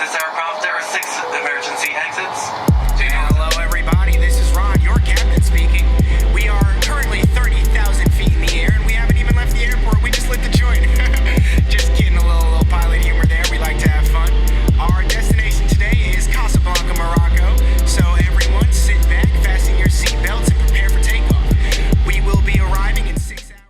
This aircraft, there are 6 emergency exits. Hello, everybody. This is Ron, your captain speaking. We are currently 30,000 feet in the air, and we haven't even left the airport. We just lit the joint. Just kidding, a little pilot humor there. We like to have fun. Our destination today is Casablanca, Morocco. So everyone, sit back, fasten your seatbelts, and prepare for takeoff. We will be arriving in 6 hours.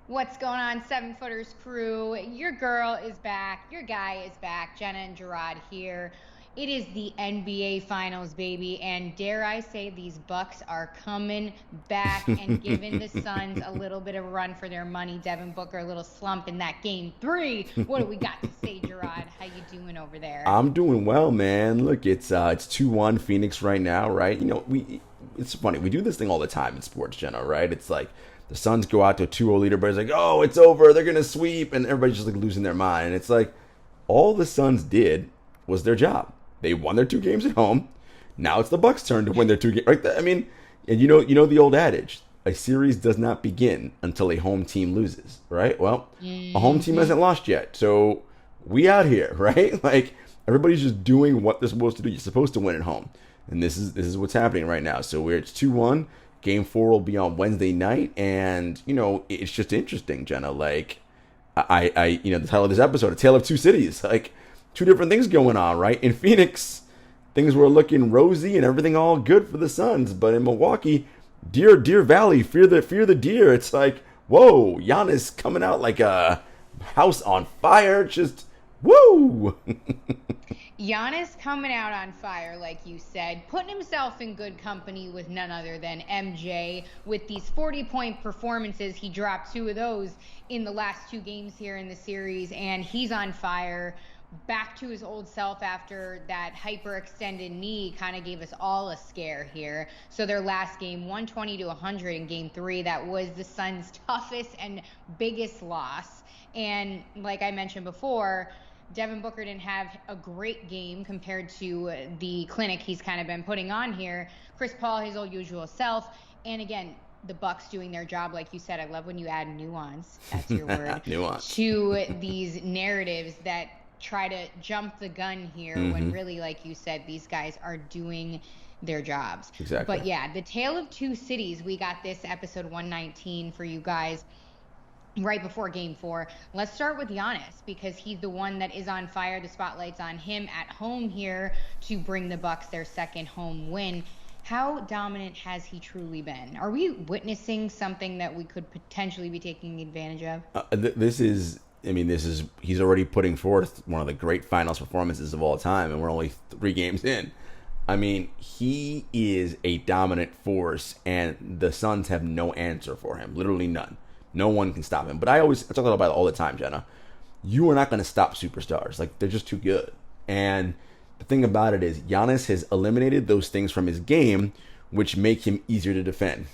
What's going on, 7-Footers crew? Your girl is back. Your guy is back. Jenna and Jarod here. It is the NBA Finals, baby, and dare I say these Bucks are coming back and giving the Suns a little bit of a run for their money. Devin Booker a little slump in that game 3. What do we got to say, Jarod? How you doing over there? I'm doing well, man. Look, it's 2-1 Phoenix right now, right? You know, it's funny. We do this thing all the time in sports, Jenna, right? It's like the Suns go out to a 2-0 leader, but it's like, oh, it's over. They're going to sweep, and everybody's just like losing their mind. And it's like all the Suns did was their job. They won their 2 games at home. Now it's the Bucks' turn to win their 2 games. Right? I mean, and you know the old adage: a series does not begin until a home team loses. Right? Well, a home team hasn't lost yet, so we out here, right? Like everybody's just doing what they're supposed to do. You're supposed to win at home, and this is what's happening right now. So it's 2-1. Game 4 will be on Wednesday night, and it's just interesting, Jenna. Like I the title of this episode, "A Tale of Two Cities," like. 2 different things going on, right? In Phoenix, things were looking rosy and everything all good for the Suns. But in Milwaukee, deer valley, fear the deer. It's like, whoa, Giannis coming out like a house on fire. Just, woo! Giannis coming out on fire, like you said, putting himself in good company with none other than MJ. With these 40-point performances, he dropped 2 of those in the last 2 games here in the series, and he's on fire. Back to his old self after that hyperextended knee kind of gave us all a scare here. So their last game, 120-100 in game 3, that was the Suns' toughest and biggest loss. And like I mentioned before, Devin Booker didn't have a great game compared to the clinic he's kind of been putting on here. Chris Paul, his old usual self. And again, the Bucks doing their job, like you said. I love when you add nuance, that's your word, nuance, to these narratives that try to jump the gun here when really, like you said, these guys are doing their jobs. Exactly. But yeah, the Tale of Two Cities, we got this episode 119 for you guys right before game 4. Let's start with Giannis because he's the one that is on fire. The spotlight's on him at home here to bring the Bucks their second home win. How dominant has he truly been? Are we witnessing something that we could potentially be taking advantage of? He's already putting forth one of the great finals performances of all time, and we're only 3 games in. I mean, he is a dominant force, and the Suns have no answer for him. Literally none. No one can stop him. But I talk about it all the time, Jenna. You are not going to stop superstars. Like, they're just too good. And the thing about it is, Giannis has eliminated those things from his game, which make him easier to defend.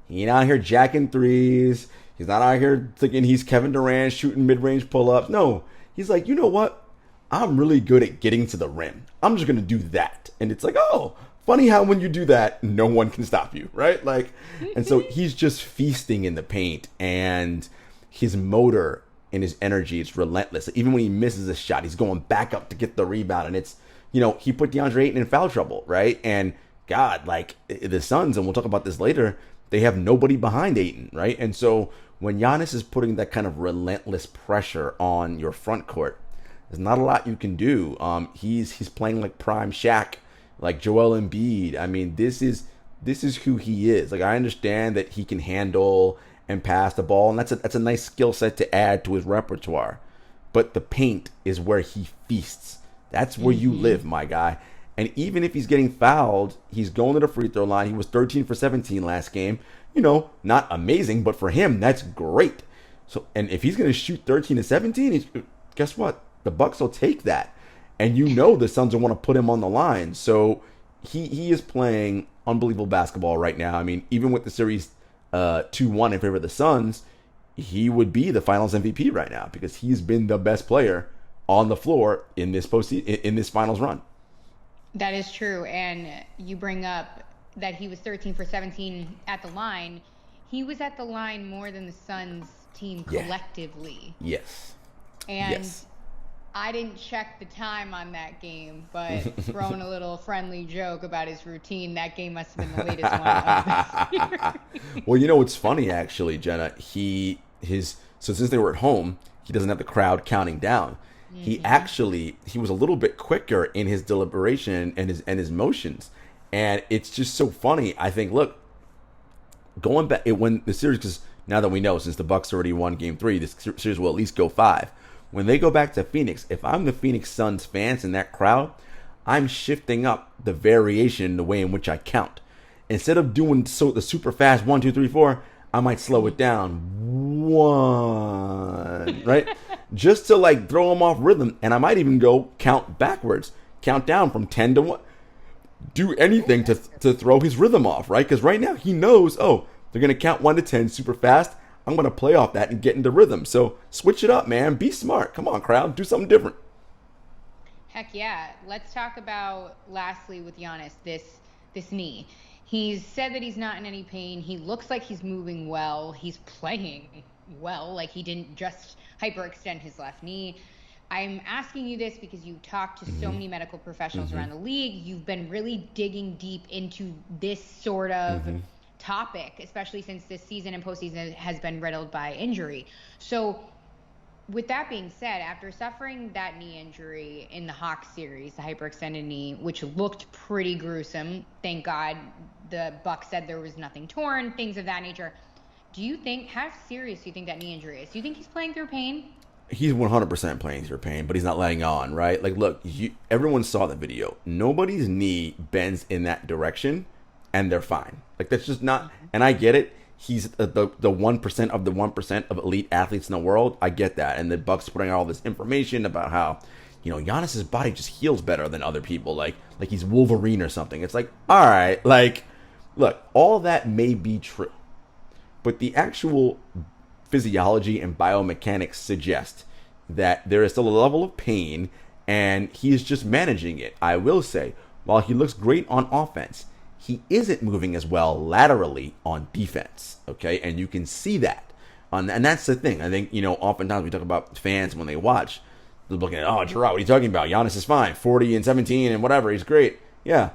He ain't out here jacking threes. He's not out here thinking he's Kevin Durant shooting mid-range pull-ups. No, he's like, you know what? I'm really good at getting to the rim. I'm just going to do that. And it's like, oh, funny how when you do that, no one can stop you, right? Like, and so he's just feasting in the paint, and his motor and his energy is relentless. Even when he misses a shot, he's going back up to get the rebound. And it's, he put DeAndre Ayton in foul trouble, right? And God, like the Suns, and we'll talk about this later, they have nobody behind Ayton, right? And so when Giannis is putting that kind of relentless pressure on your front court, there's not a lot you can do. He's playing like prime Shaq, like Joel Embiid. I mean, this is who he is. Like, I understand that he can handle and pass the ball, and that's a nice skill set to add to his repertoire. But the paint is where he feasts. That's where you live, my guy. And even if he's getting fouled, he's going to the free throw line. He was 13 for 17 last game. Not amazing, but for him, that's great. So, and if he's going to shoot 13 to 17, guess what? The Bucks will take that. And the Suns will want to put him on the line. So he is playing unbelievable basketball right now. I mean, even with the series 2-1 in favor of the Suns, he would be the Finals MVP right now because he's been the best player on the floor in this Finals run. That is true. And you bring up that he was 13 for 17 at the line. He was at the line more than the Suns team collectively. Yes. And yes. I didn't check the time on that game, but throwing a little friendly joke about his routine, that game must have been the latest one of the series. Well, you know what's funny actually, Jenna? So since they were at home, he doesn't have the crowd counting down. He was a little bit quicker in his deliberation and his motions, and it's just so funny. I think, look, going back when the series, because now that we know, since the Bucks already won Game 3, this series will at least go 5. When they go back to Phoenix, if I'm the Phoenix Suns fans in that crowd, I'm shifting up the variation in the way in which I count. Instead of doing the super fast 1, 2, 3, 4, I might slow it down 1, right? Just to like throw him off rhythm, and I might even go count backwards, count down from 10 to 1. Do anything to throw his rhythm off, right? Because right now he knows, oh, they're gonna count 1 to 10 super fast. I'm going to play off that and get into rhythm. So switch it up, man. Be smart. Come on, crowd. Do something different. Heck yeah. Let's talk about, lastly, with Giannis, this knee. He's said that he's not in any pain. He looks like he's moving well. He's playing well. Like he didn't just hyperextend his left knee. I'm asking you this because you talked to so many medical professionals around the league. You've been really digging deep into this sort of topic, especially since this season and postseason has been riddled by injury. So with that being said, after suffering that knee injury in the Hawks series, the hyperextended knee, which looked pretty gruesome, thank God the Bucks said there was nothing torn, things of that nature. How serious do you think that knee injury is? Do you think he's playing through pain? He's 100% playing through pain, but he's not letting on, right? Like, look, everyone saw the video. Nobody's knee bends in that direction, and they're fine. Like, that's just not, and I get it. He's the 1% of the 1% of elite athletes in the world. I get that. And the Bucks putting out all this information about how, Giannis's body just heals better than other people. Like he's Wolverine or something. It's like, all right, like, look, all that may be true. But the actual physiology and biomechanics suggest that there is still a level of pain, and he's just managing it. I will say, while he looks great on offense, he isn't moving as well laterally on defense, okay? And you can see that. And that's the thing. I think, oftentimes we talk about fans when they watch, they're looking at, oh, Jarod, what are you talking about? Giannis is fine, 40 and 17 and whatever, he's great. Yeah,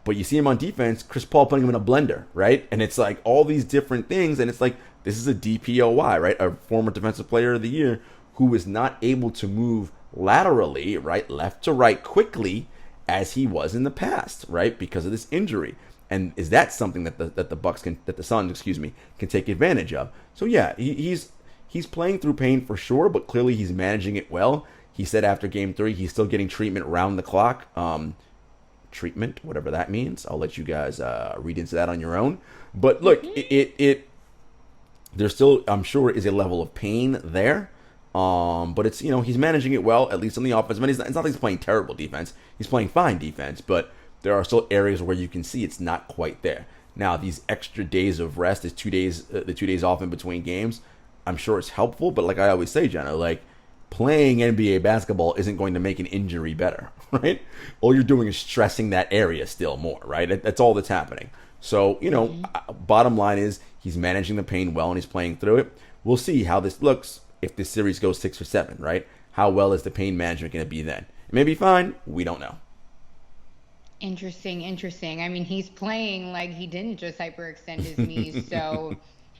but you see him on defense, Chris Paul putting him in a blender, right? And it's like all these different things, and it's like, this is a DPOY, right? A former Defensive Player of the Year who is not able to move laterally, right, left to right quickly as he was in the past, right, because of this injury. And is that something that the Suns can take advantage of? So yeah, he's playing through pain for sure, but clearly he's managing it well. He said after Game 3 he's still getting treatment round the clock. Treatment, whatever that means. I'll let you guys read into that on your own. But look, there still, I'm sure, is a level of pain there. But it's, he's managing it well, at least on the offense. I mean, it's not like he's playing terrible defense. He's playing fine defense, but there are still areas where you can see it's not quite there. Now, these extra days of rest, the 2 days off in between games, I'm sure it's helpful. But like I always say, Jenna, like playing NBA basketball isn't going to make an injury better, right? All you're doing is stressing that area still more, right? That's all that's happening. So, bottom line is he's managing the pain well and he's playing through it. We'll see how this looks if this series goes 6 or 7, right? How well is the pain management going to be then? It may be fine. We don't know. Interesting. I mean, he's playing like he didn't just hyperextend his knees. So,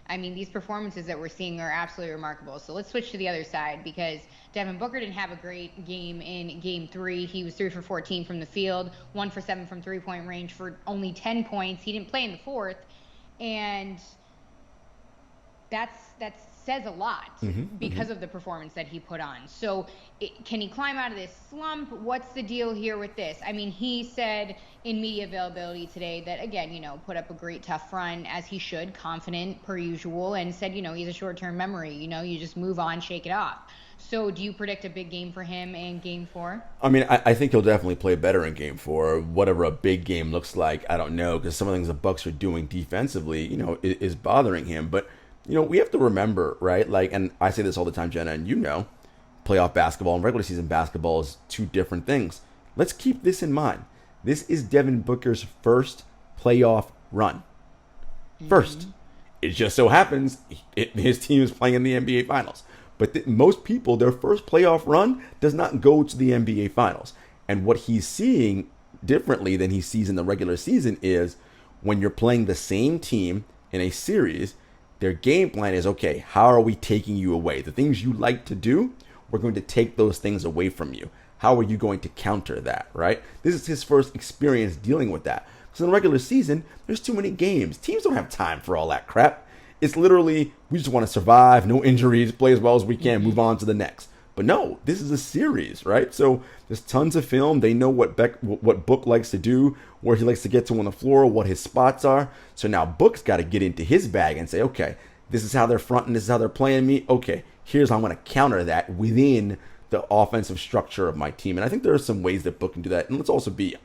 I mean, these performances that we're seeing are absolutely remarkable. So let's switch to the other side because Devin Booker didn't have a great game in Game 3. He was 3 for 14 from the field, 1 for 7 from three-point range for only 10 points. He didn't play in the fourth. And that says a lot because of the performance that he put on. So can he climb out of this slump? What's the deal here with this? I mean, he said in media availability today that, again, put up a great tough run as he should, confident per usual, and said, he's a short-term memory. You just move on, shake it off. So do you predict a big game for him in Game 4? I mean, I think he'll definitely play better in Game 4. Whatever a big game looks like, I don't know, because some of the things the Bucks are doing defensively, is bothering him. But we have to remember, right? Like, and I say this all the time, Jenna, and playoff basketball and regular season basketball is two different things. Let's keep this in mind. This is Devin Booker's first playoff run. First. It just so happens his team is playing in the NBA Finals. But most people, their first playoff run does not go to the NBA Finals. And what he's seeing differently than he sees in the regular season is when you're playing the same team in a series, their game plan is, okay, how are we taking you away? The things you like to do, we're going to take those things away from you. How are you going to counter that, right? This is his first experience dealing with that. Because in the regular season, there's too many games. Teams don't have time for all that crap. It's literally, we just want to survive, no injuries, play as well as we can, move on to the next. But no, this is a series, right? So there's tons of film. They know what Book likes to do, where he likes to get to on the floor, what his spots are. So now Book's got to get into his bag and say, okay, this is how they're fronting, this is how they're playing me. Okay, here's how I'm going to counter that within the offensive structure of my team. And I think there are some ways that Book can do that. And let's also be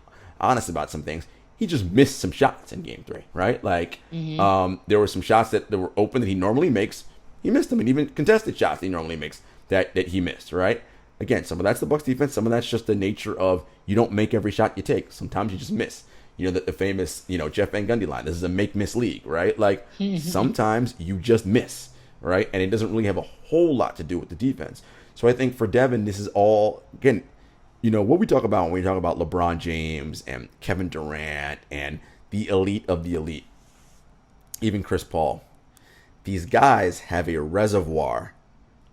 honest about some things. He just missed some shots in Game 3, right? Like, there were some shots that were open that he normally makes. He missed them, and even contested shots that he normally makes that he missed, right? Again, some of that's the Bucks defense. Some of that's just the nature of you don't make every shot you take. Sometimes you just miss. You know, the famous, Jeff Van Gundy line. This is a make-miss league, right? Like, sometimes you just miss, right? And it doesn't really have a whole lot to do with the defense. So I think for Devin, this is all, again, what we talk about when we talk about LeBron James and Kevin Durant and the elite of the elite, even Chris Paul, these guys have a reservoir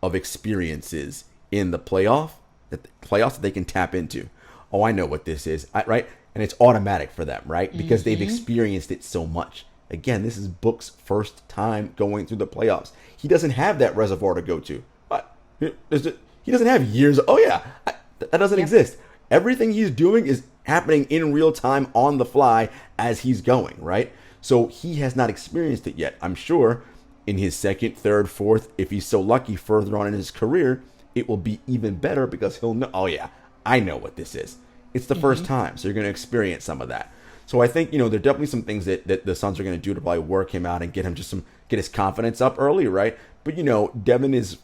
of experiences in the playoffs that they can tap into. Oh, I know what this is, right? And it's automatic for them, right? Because they've experienced it so much. Again, this is Book's first time going through the playoffs. He doesn't have that reservoir to go to. What? He doesn't have years. Oh, yeah. That doesn't exist. Everything he's doing is happening in real time on the fly as he's going, right? So he has not experienced it yet. I'm sure in his second, third, fourth, if he's so lucky further on in his career, it will be even better because he'll know, oh yeah, I know what this is. It's the first time, so you're going to experience some of that. So I think, there are definitely some things that the Suns are going to do to probably work him out and get his confidence up early, right? But,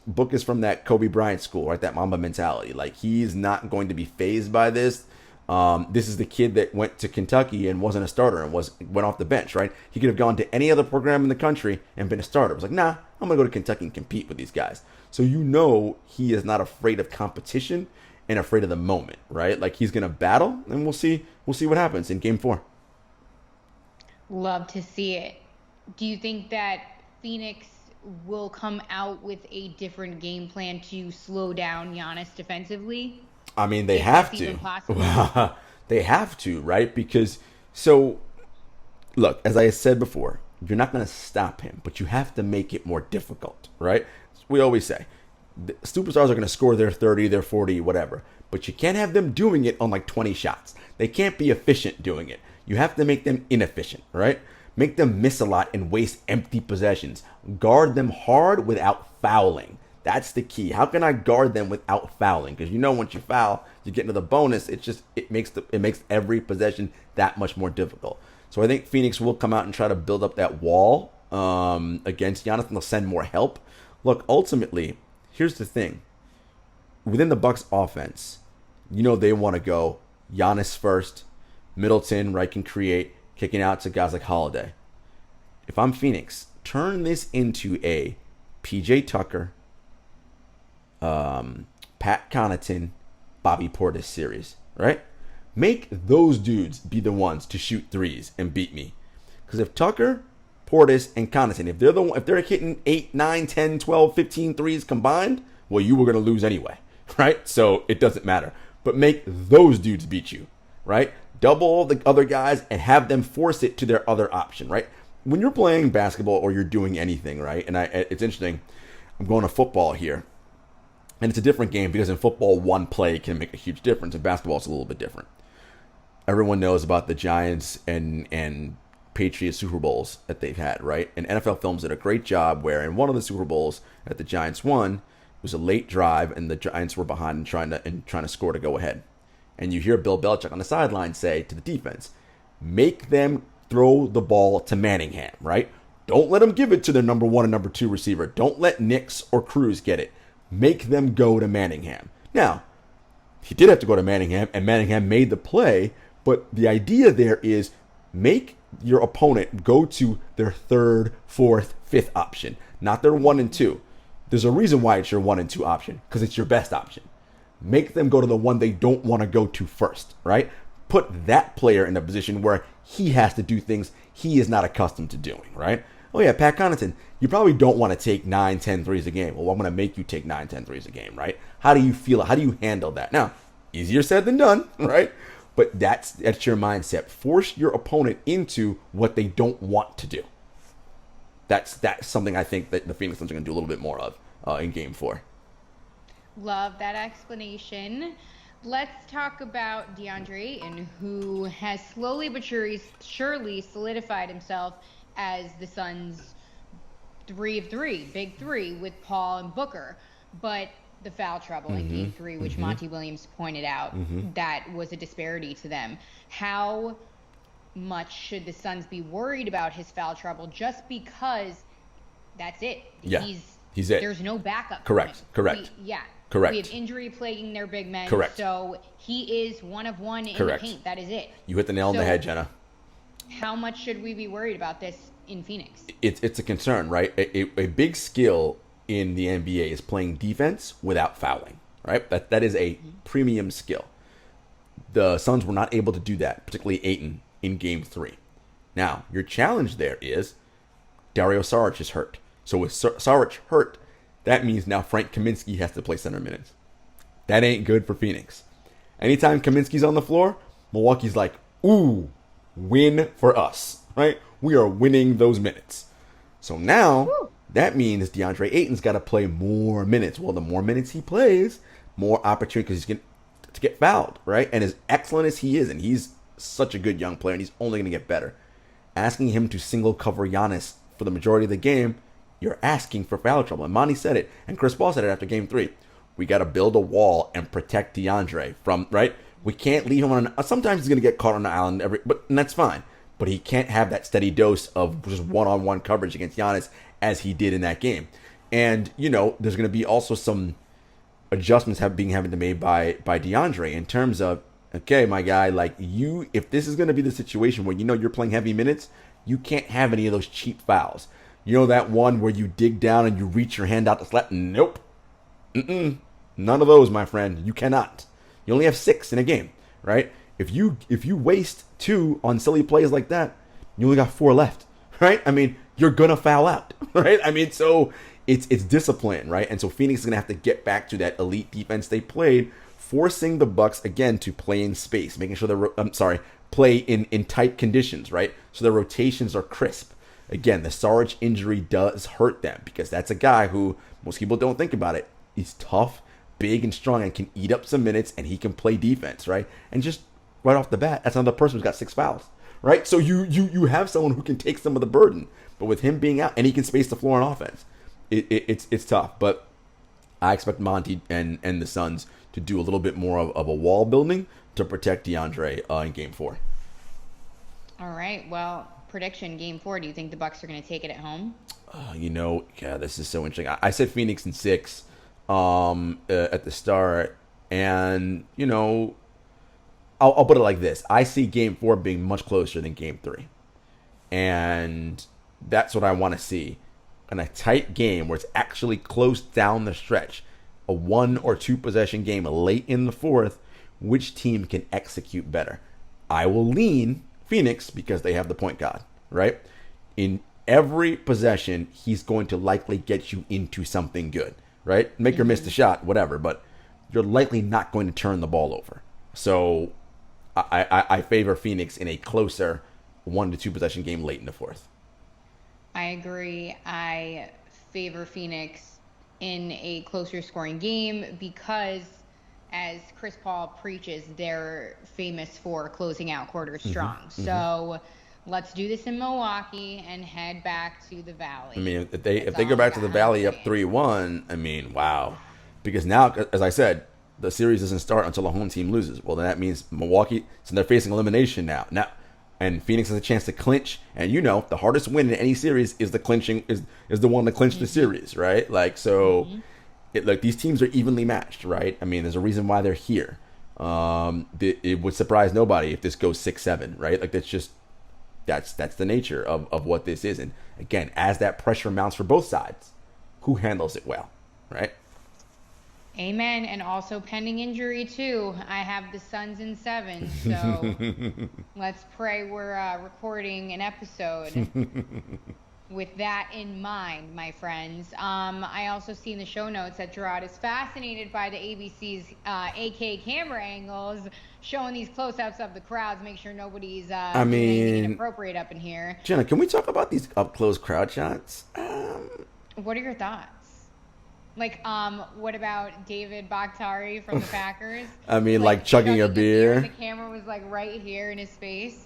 Book is from that Kobe Bryant school, right? That Mamba mentality. Like, he's not going to be fazed by this. This is the kid that went to Kentucky and wasn't a starter and went off the bench, right? He could have gone to any other program in the country and been a starter. It was like, nah, I'm going to go to Kentucky and compete with these guys. So he is not afraid of competition and afraid of the moment, right? Like, he's going to battle, and we'll see what happens in Game 4. Love to see it. Do you think that Phoenix will come out with a different game plan to slow down Giannis defensively? I mean, they have to. They have to, right? Because, look, as I said before, you're not going to stop him, but you have to make it more difficult, right? We always say, the superstars are going to score their 30, their 40, whatever. But you can't have them doing it on like 20 shots. They can't be efficient doing it. You have to make them inefficient, right? Make them miss a lot and waste empty possessions. Guard them hard without fouling. That's the key. How can I guard them without fouling? Because once you foul, you get into the bonus. It makes every possession that much more difficult. So I think Phoenix will come out and try to build up that wall against Giannis, and they'll send more help. Look, ultimately, here's the thing. Within the Bucks offense, they want to go Giannis first, Middleton, right, can create, kicking out to guys like Holiday. If I'm Phoenix, turn this into a PJ Tucker, Pat Connaughton, Bobby Portis series, right? Make those dudes be the ones to shoot threes and beat me. Because if Tucker, Portis, and Connaughton, if they're hitting 8, 9, 10, 12, 15 threes combined, well, you were going to lose anyway, right? So it doesn't matter. But make those dudes beat you, right? Double the other guys and have them force it to their other option, right? When you're playing basketball or you're doing anything, right? And it's interesting. I'm going to football here. And it's a different game because in football, one play can make a huge difference. In basketball, it's a little bit different. Everyone knows about the Giants and Patriots Super Bowls that they've had, right? And NFL Films did a great job where in one of the Super Bowls that the Giants won, it was a late drive and the Giants were behind and trying to score to go ahead. And you hear Bill Belichick on the sideline say to the defense, make them throw the ball to Manningham, right? Don't let them give it to their number 1 and number 2 receiver. Don't let Nix or Cruz get it. Make them go to Manningham. Now, he did have to go to Manningham, and Manningham made the play, but the idea there is make your opponent go to their 3rd, 4th, 5th option, not their 1 and 2. There's a reason why it's your 1 and 2 option, because it's your best option. Make them go to the one they don't want to go to first, right? Put that player in a position where he has to do things he is not accustomed to doing, right? Oh yeah, Pat Connaughton, you probably don't want to take 9, 10 threes a game. Well, I'm going to make you take 9, 10 threes a game, right? How do you feel? How do you handle that? Now, easier said than done, right? But that's your mindset. Force your opponent into what they don't want to do. That's something I think that the Phoenix Suns are going to do a little bit more of in Game 4. Love that explanation. Let's talk about DeAndre Ayton, who has slowly but surely solidified himself as the Suns' 3 of 3, big 3 with Paul and Booker. But the foul trouble in Game 3, which Monty Williams pointed out, that was a disparity to them. How much should the Suns be worried about his foul trouble just because that's it? Yeah, he's it. There's no backup. Correct. Correct. Correct. We have injury plaguing their big men. Correct. So he is 1 of 1 in Correct. the paint. That is it. You hit the nail on the head, Jenna. How much should we be worried about this in Phoenix? It's a concern, right? A big skill in the NBA is playing defense without fouling, right? That is a premium skill. The Suns were not able to do that, particularly Ayton, in Game 3. Now, your challenge there is Dario Saric is hurt. So with Saric hurt, that means now Frank Kaminsky has to play center minutes. That ain't good for Phoenix. Anytime Kaminsky's on the floor, Milwaukee's like, ooh, win for us, right? We are winning those minutes. So now, that means DeAndre Ayton's got to play more minutes. Well, the more minutes he plays, more opportunity because he's going to get fouled, right? And as excellent as he is, and he's such a good young player, and he's only going to get better, asking him to single cover Giannis for the majority of the game, you're asking for foul trouble. And Monty said it, and Chris Paul said it after Game 3. We got to build a wall and protect DeAndre from, right? We can't leave him on sometimes he's going to get caught on an island, and that's fine. But he can't have that steady dose of just one-on-one coverage against Giannis as he did in that game. And, there's going to be also some adjustments having to be made by DeAndre in terms of, okay, my guy, like you, if this is going to be the situation where you're playing heavy minutes, you can't have any of those cheap fouls. That one where you dig down and you reach your hand out to slap? Nope. None of those, my friend. You cannot. You only have 6 in a game, right? If you waste 2 on silly plays like that, you only got 4 left, right? I mean, you're gonna foul out, right? I mean, so it's discipline, right? And so Phoenix is gonna have to get back to that elite defense they played, forcing the Bucks again to play in space, making sure play in tight conditions, right? So their rotations are crisp. Again, the Saric injury does hurt them because that's a guy who most people don't think about it. He's tough, big, and strong, and can eat up some minutes, and he can play defense, right? And just right off the bat, that's another person who's got 6 fouls, right? So you have someone who can take some of the burden, but with him being out, and he can space the floor on offense, it's tough. But I expect Monty and the Suns to do a little bit more of a wall building to protect DeAndre in Game 4. All right. Well, prediction, Game 4. Do you think the Bucks are going to take it at home? This is so interesting. I said Phoenix in 6 at the start, and I'll put it like this: I see Game 4 being much closer than Game 3, and that's what I want to see in a tight game where it's actually close down the stretch, a 1 or 2 possession game late in the 4th. Which team can execute better? I will lean Phoenix because they have the point guard, right? In every possession, he's going to likely get you into something good, right? Make or miss the shot, whatever, but you're likely not going to turn the ball over. So I favor Phoenix in a closer 1 to 2 possession game late in the 4th. I agree. I favor Phoenix in a closer scoring game because, as Chris Paul preaches, they're famous for closing out quarters strong. So let's do this in Milwaukee and head back to the Valley. I mean, if they go back to the Valley up 3-1, I mean, wow. Because now, as I said, the series doesn't start until the home team loses. Well, then that means Milwaukee, so they're facing elimination now. And Phoenix has a chance to clinch. And the hardest win in any series is the clinching is the one to clinch the series, right? Like, so these teams are evenly matched, right? I mean, there's a reason why they're here. It would surprise nobody if this goes 6-7, right? Like, that's the nature of what this is. And again, as that pressure mounts for both sides, who handles it well? right? Amen. And also pending injury too. I have the Suns in 7, so let's pray we're recording an episode with that in mind, my friends. I also see in the show notes that Jarod is fascinated by the ABC's AK camera angles, showing these close-ups of the crowds, make sure nobody's doing anything inappropriate up in here. Jenna, can we talk about these up-close crowd shots? What are your thoughts? Like, what about David Bakhtiari from the Packers? I mean, like chugging a beer. The camera was like right here in his face.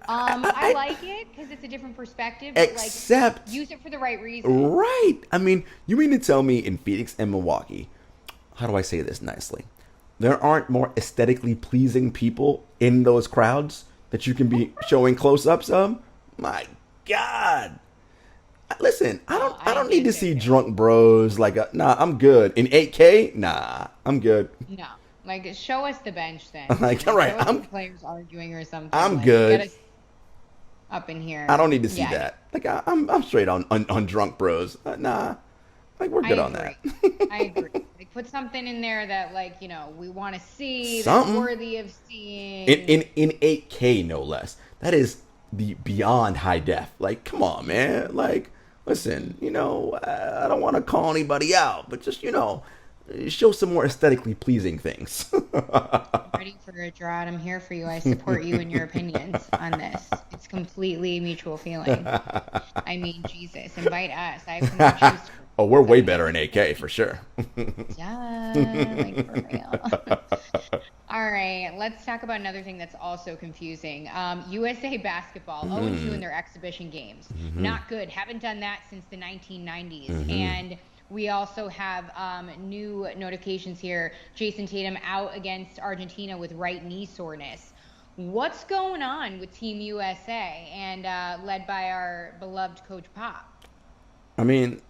I like it because it's a different perspective. Except, use it for the right reason. Right. I mean, you mean to tell me in Phoenix and Milwaukee, how do I say this nicely? There aren't more aesthetically pleasing people in those crowds that you can be showing close-ups of? My God. Listen, I don't need to see drunk bros nah, I'm good. In 8K? Nah, I'm good. No. Like, show us the bench then. Like, all right, I'm players arguing or something. I'm good. Get us up in here. I don't need to see that. Like, I'm straight on drunk bros. Nah, like we're good on that. I agree. Like, put something in there that, like, we want to see. Something that's worthy of seeing. In 8K, no less. That is the beyond high def. Like, come on, man. Like, listen, I don't want to call anybody out, but just show some more aesthetically pleasing things. Ready for a Jarod? I'm here for you. I support you and your opinions on this. It's completely mutual feeling. I mean, Jesus, invite us. I have some choose. Oh, we're way better in AK for sure. Yeah, like for real. All right, let's talk about another thing that's also confusing. USA basketball, 0-2 in their exhibition games. Not good. Haven't done that since the 1990s. And we also have new notifications here. Jason Tatum out against Argentina with right knee soreness. What's going on with Team USA and led by our beloved Coach Pop? I mean,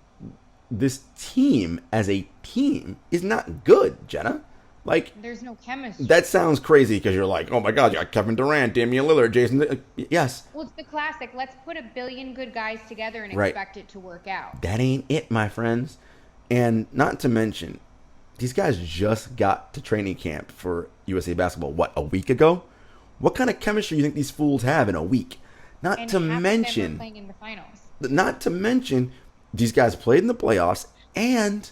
this team as a team is not good, Jenna. Like, there's no chemistry. That sounds crazy because you're like, oh my God, you got Kevin Durant, Damian Lillard, Jason. Yes. Well, it's the classic. Let's put a billion good guys together and expect it to work out. That ain't it, my friends. And not to mention, these guys just got to training camp for USA Basketball, a week ago? What kind of chemistry do you think these fools have in a week? Not to mention, playing in the finals. Not to mention, these guys played in the playoffs and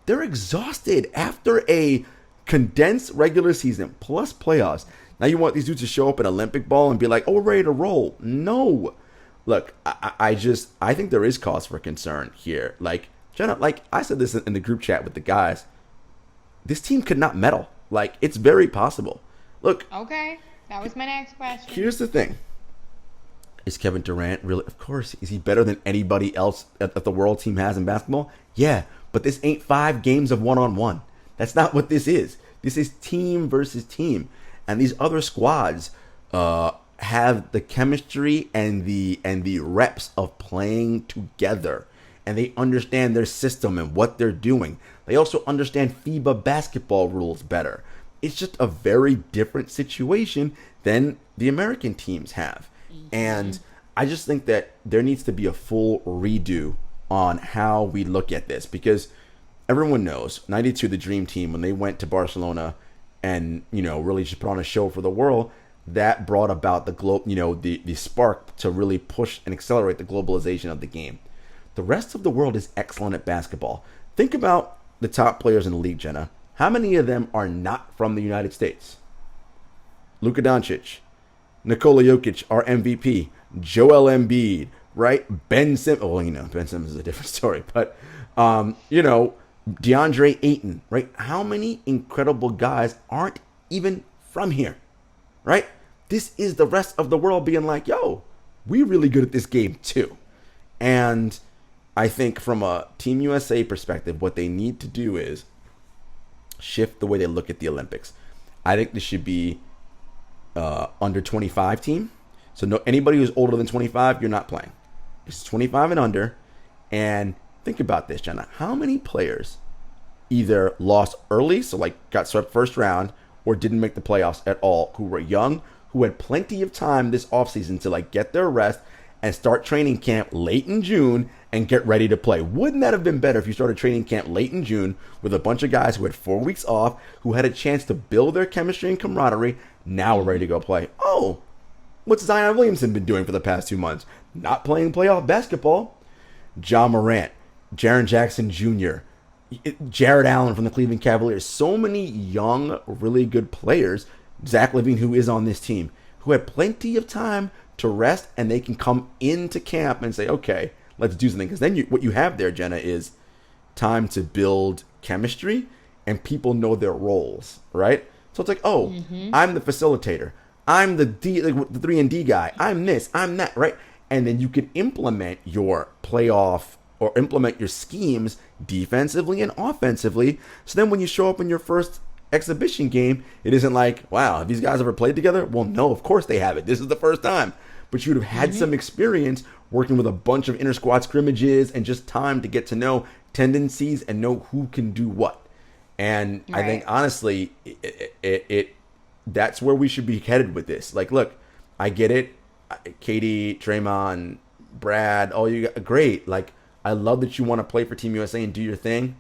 they're exhausted after a condensed regular season plus playoffs. Now you want these dudes to show up in Olympic ball and be like, oh, we're ready to roll. No. Look, I think there is cause for concern here. Like, Jenna, like I said this in the group chat with the guys, this team could not medal. Like, it's very possible. Look. Okay. That was my next question. Here's the thing. Is Kevin Durant really? Of course. Is he better than anybody else that the world team has in basketball? Yeah. But this ain't 5 games of one-on-one. That's not what this is. This is team versus team. And these other squads have the chemistry and the reps of playing together. And they understand their system and what they're doing. They also understand FIBA basketball rules better. It's just a very different situation than the American teams have. And I just think that there needs to be a full redo on how we look at this, because everyone knows 92, the dream team, when they went to Barcelona and, really just put on a show for the world, that brought about the spark to really push and accelerate the globalization of the game. The rest of the world is excellent at basketball. Think about the top players in the league, Jenna. How many of them are not from the United States? Luka Doncic, Nikola Jokic, our MVP, Joel Embiid, right? Ben Simmons. Well, Ben Simmons is a different story, but DeAndre Ayton, right? How many incredible guys aren't even from here, right? This is the rest of the world being like, yo, we're really good at this game too. And I think from a Team USA perspective, what they need to do is shift the way they look at the Olympics. I think this should be under 25 team. So no, anybody who's older than 25, you're not playing. It's 25 and under. And think about this, Jenna. How many players either lost early, so like got swept first round, or didn't make the playoffs at all, who were young, who had plenty of time this offseason to like get their rest and start training camp late in June and get ready to play. Wouldn't that have been better if you started training camp late in June with a bunch of guys who had 4 weeks off, who had a chance to build their chemistry and camaraderie? Now we're ready to go play. Oh, what's Zion Williamson been doing for the past 2 months? Not playing playoff basketball. John Morant, Jaren Jackson Jr., Jared Allen from the Cleveland Cavaliers. So many young, really good players. Zach LaVine, who is on this team, who had plenty of time to rest, and they can come into camp and say, okay, let's do something. Because then what you have there, Jenna, is time to build chemistry, and people know their roles, right? So it's like, oh, I'm the facilitator. I'm the 3 and D guy. I'm this, I'm that, right? And then you can implement your playoff or implement your schemes defensively and offensively. So then when you show up in your first exhibition game, it isn't like, wow, have these guys ever played together? Well, no, of course they haven't. This is the first time. But you'd have had some experience working with a bunch of inter-squad scrimmages and just time to get to know tendencies and know who can do what. And I think, honestly, that's where we should be headed with this. Like, look, I get it. Katie, Draymond, Brad, all you got, great. Like, I love that you want to play for Team USA and do your thing.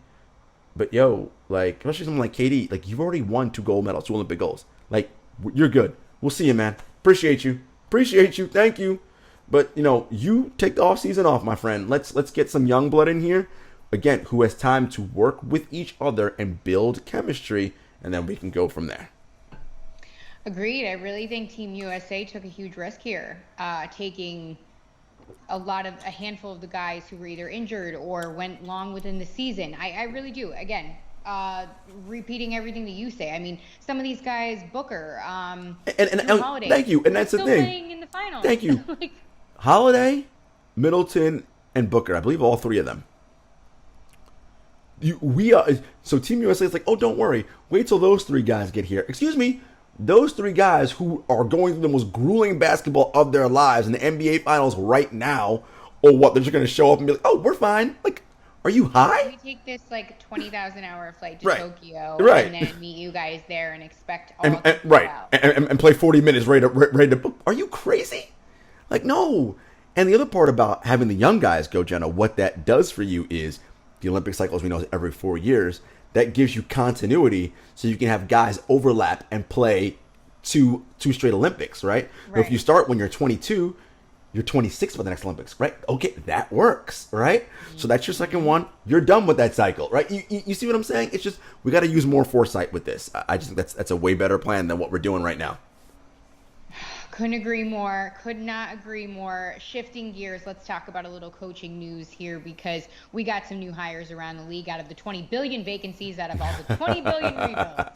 But, yo, like, especially someone like Katie, like, you've already won 2 gold medals, 2 Olympic golds. Like, you're good. We'll see you, man. Appreciate you. Thank you. But, you take the offseason off, my friend. Let's get some young blood in here, again, who has time to work with each other and build chemistry, and then we can go from there. Agreed. I really think Team USA took a huge risk here, taking a handful of the guys who were either injured or went long within the season. I really do. Again, repeating everything that you say. I mean, some of these guys, Booker, and Holiday, thank you. And that's the thing. Playing in the finals. Thank you. Holiday, Middleton, and Booker. I believe all 3 of them. So Team USA is like, oh, don't worry. Wait till those 3 guys get here. Excuse me. Those 3 guys who are going through the most grueling basketball of their lives in the NBA Finals right now, or what? They're just going to show up and be like, oh, we're fine. Like, are you high? We take this, 20,000-hour flight to Tokyo and then meet you guys there and expect all to go out. And play 40 minutes ready to book. Are you crazy? Like, no. And the other part about having the young guys go, Jenna, what that does for you is the Olympic cycle, as we know, is every 4 years. That gives you continuity so you can have guys overlap and play two straight Olympics, right? But if you start when you're 22, you're 26 for the next Olympics, right? Okay, that works, right? So that's your second one. You're done with that cycle, right? You see what I'm saying? It's just we got to use more foresight with this. I just think that's a way better plan than what we're doing right now. Couldn't agree more. Could not agree more. Shifting gears, let's talk about a little coaching news here because we got some new hires around the league out of the 20 billion vacancies, out of all the 20 billion rebuilds.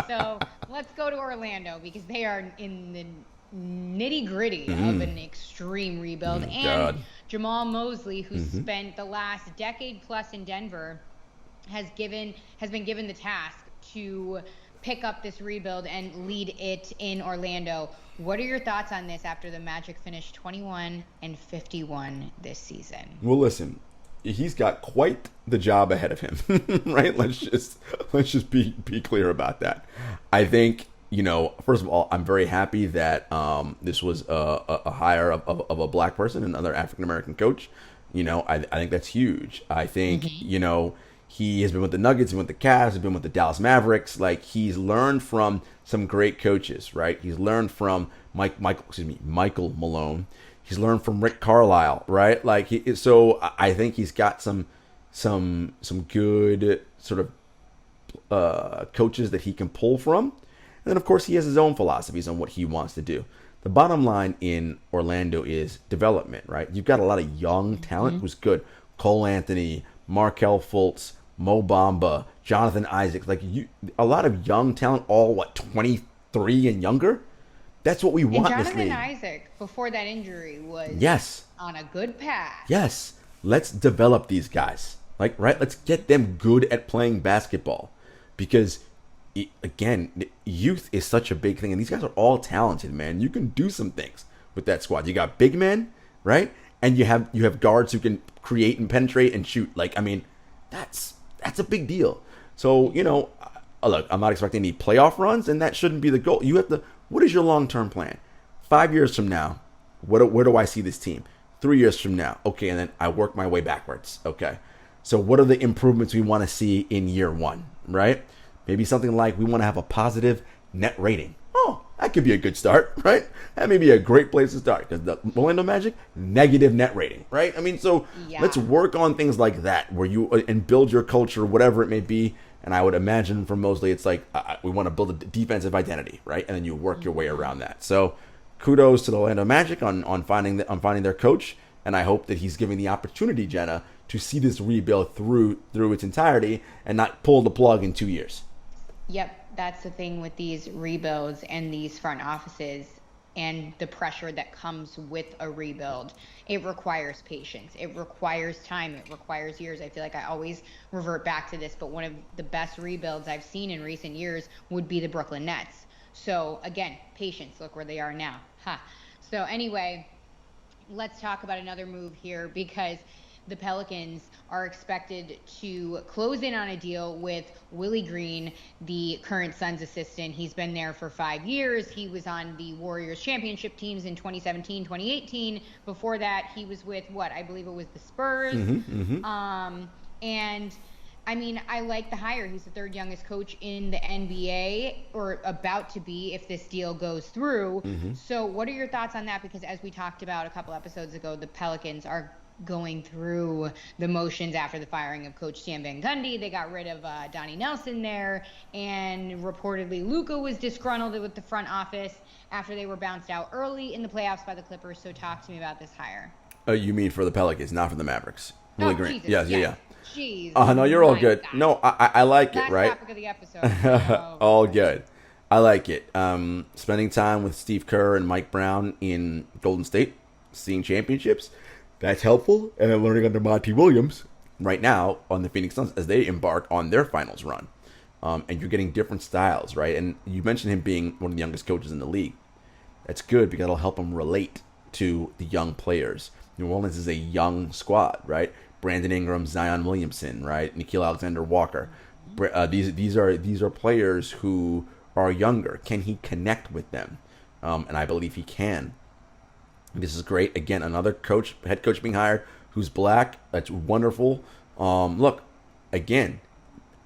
So let's go to Orlando because they are in the nitty-gritty of an extreme rebuild. And Jamal Mosley, who spent the last decade plus in Denver, has been given the task to pick up this rebuild and lead it in Orlando. What are your thoughts on this after the Magic finished 21-51 this season? Well, listen, he's got quite the job ahead of him, right? Let's just be clear about that. I think, first of all, I'm very happy that this was a hire of a black person, another African American coach. I think that's huge. I think he has been with the Nuggets, he's been with the Cavs, he's been with the Dallas Mavericks. Like, he's learned from some great coaches, right? He's learned from Michael Malone. He's learned from Rick Carlisle, right? Like, so I think he's got some good sort of coaches that he can pull from. And then, of course, he has his own philosophies on what he wants to do. The bottom line in Orlando is development, right? You've got a lot of young talent who's good. Cole Anthony, Markelle Fultz, Mo Bamba, Jonathan Isaac, a lot of young talent, all 23 and younger. That's what we want in this league. Jonathan Isaac, before that injury, was on a good path. Yes, let's develop these guys. Let's get them good at playing basketball, because again, youth is such a big thing, and these guys are all talented, man. You can do some things with that squad. You got big men, right? And you have guards who can create and penetrate and shoot. That's a big deal. So, look, I'm not expecting any playoff runs, and that shouldn't be the goal. What is your long-term plan? 5 years from now, where do I see this team? 3 years from now. Okay, and then I work my way backwards. Okay, so what are the improvements we want to see in year one, right? Maybe something like we want to have a positive net rating. Oh, that could be a good start, right? That may be a great place to start because the Orlando Magic, negative net rating, right? I mean, so let's work on things like that where you and build your culture, whatever it may be. And I would imagine for Mosley, it's like we want to build a defensive identity, right? And then you work your way around that. So kudos to the Orlando Magic on finding their coach, and I hope that he's giving the opportunity, Jenna, to see this rebuild through its entirety and not pull the plug in 2 years. Yep, that's the thing with these rebuilds and these front offices and the pressure that comes with a rebuild. It requires patience. It requires time. It requires years. I feel like I always revert back to this, but one of the best rebuilds I've seen in recent years would be the Brooklyn Nets. So again, patience. Look where they are now. So anyway, let's talk about another move here because the Pelicans are expected to close in on a deal with Willie Green, the current Suns assistant. He's been there for 5 years. He was on the Warriors championship teams in 2017, 2018. Before that, he was with I believe it was the Spurs. And I mean, I like the hire. He's the third youngest coach in the NBA, or about to be if this deal goes through. So what are your thoughts on that? Because as we talked about a couple episodes ago, the Pelicans are going through the motions after the firing of Coach Stan Van Gundy. They got rid of Donnie Nelson there, and reportedly Luka was disgruntled with the front office after they were bounced out early in the playoffs by the Clippers. So talk to me about this hire. You mean for the Pelicans, not for the Mavericks? Willie Green. Jesus, Yeah. Jeez. No, you're all good. God. No, I like Last it, right? topic of the episode. All good. I like it. Spending time with Steve Kerr and Mike Brown in Golden State, seeing championships, that's helpful. And then learning under Monty Williams right now on the Phoenix Suns as they embark on their finals run. And you're getting different styles, right? And you mentioned him being one of the youngest coaches in the league. That's good because it'll help him relate to the young players. New Orleans is a young squad, right? Brandon Ingram, Zion Williamson, right? Nickeil Alexander-Walker. These are players who are younger. Can he connect with them? And I believe he can. This is great. Again, another head coach being hired who's black. That's wonderful. Look, again,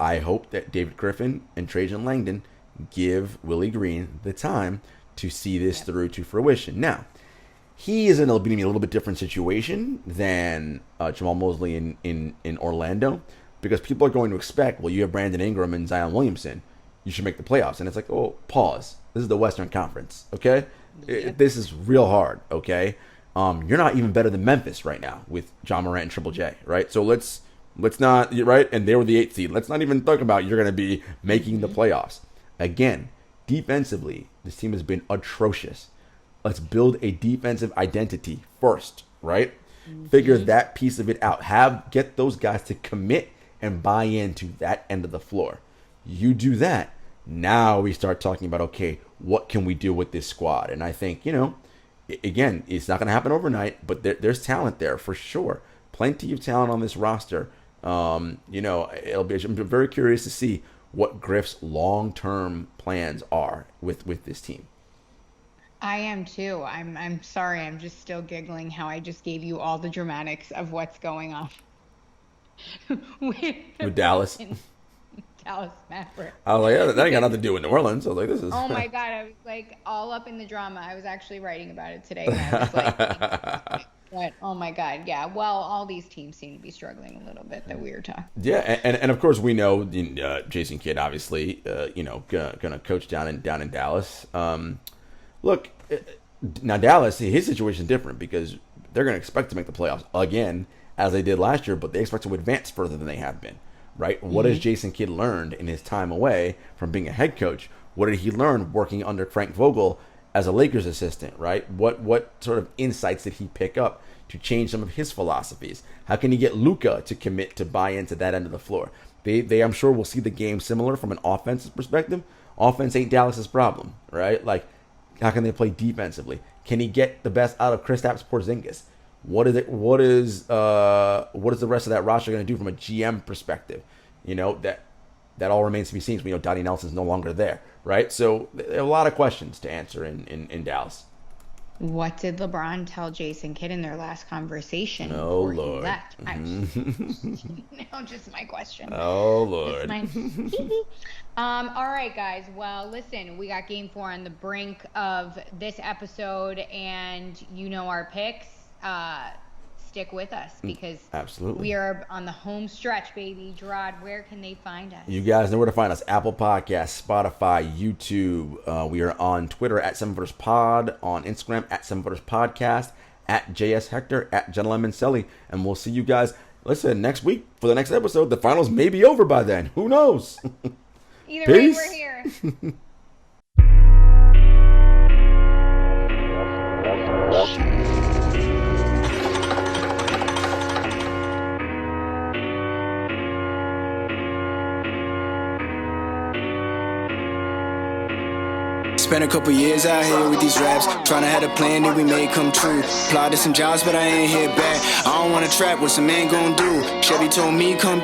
I hope that David Griffin and Trajan Langdon give Willie Green the time to see this through to fruition. Now, he is in a little bit different situation than Jamal Mosley in Orlando, because people are going to expect, well, you have Brandon Ingram and Zion Williamson, you should make the playoffs. And it's like, oh, pause. This is the Western Conference, okay? This is real hard, okay? You're not even better than Memphis right now with John Morant and Triple J, right? So let's not, right? And they were the 8th seed. Let's not even talk about you're going to be making the playoffs. Again, defensively, this team has been atrocious. Let's build a defensive identity first, right? Figure that piece of it out. Get those guys to commit and buy into that end of the floor. You do that, now we start talking about, okay, what can we do with this squad? And I think, again, it's not going to happen overnight, but there's talent there for sure. Plenty of talent on this roster. I'm very curious to see what Griff's long-term plans are with this team. I am too. I'm sorry. I'm just still giggling how I just gave you all the dramatics of what's going on with Dallas. Dallas Mavericks. I was like, yeah, that ain't got nothing to do with New Orleans. I was like, this is. Oh my God. I was like all up in the drama. I was actually writing about it today. And I was like, what? Oh my God. Yeah. Well, all these teams seem to be struggling a little bit that we were talking. Yeah. And of course we know Jason Kidd, obviously, going to coach down in Dallas. Look, now Dallas, his situation is different because they're going to expect to make the playoffs again, as they did last year, but they expect to advance further than they have been, right? What has Jason Kidd learned in his time away from being a head coach? What did he learn working under Frank Vogel as a Lakers assistant, right? What sort of insights did he pick up to change some of his philosophies? How can he get Luka to commit to buy into that end of the floor? They I'm sure will see the game similar from an offensive perspective. Offense ain't Dallas's problem, right? Like, how can they play defensively? Can he get the best out of Kristaps Porzingis? What is the rest of that roster going to do from a GM perspective? That all remains to be seen. We know Donnie Nelson's no longer there, right? So there are a lot of questions to answer in Dallas. What did LeBron tell Jason Kidd in their last conversation Oh, before Lord. he left? No, just my question. Oh, Lord. All right, guys. Well, listen, we got Game 4 on the brink of this episode, and you know our picks. Stick with us because Absolutely. we are on the home stretch, baby. Jarod, where can they find us? You guys know where to find us. Apple Podcasts, Spotify, YouTube. We are on Twitter at 7footerspod, on Instagram at 7footerspodcast, at JS Hector, at Jenna Lemoncelli. And we'll see you guys, listen, next week for the next episode. The finals may be over by then. Who knows? Either Peace. way, we're here. Spent a couple years out here with these raps, trying to have a plan that we made come true. Applied to some jobs, but I ain't hit back. I don't wanna trap, what some man gon' do? Chevy told me come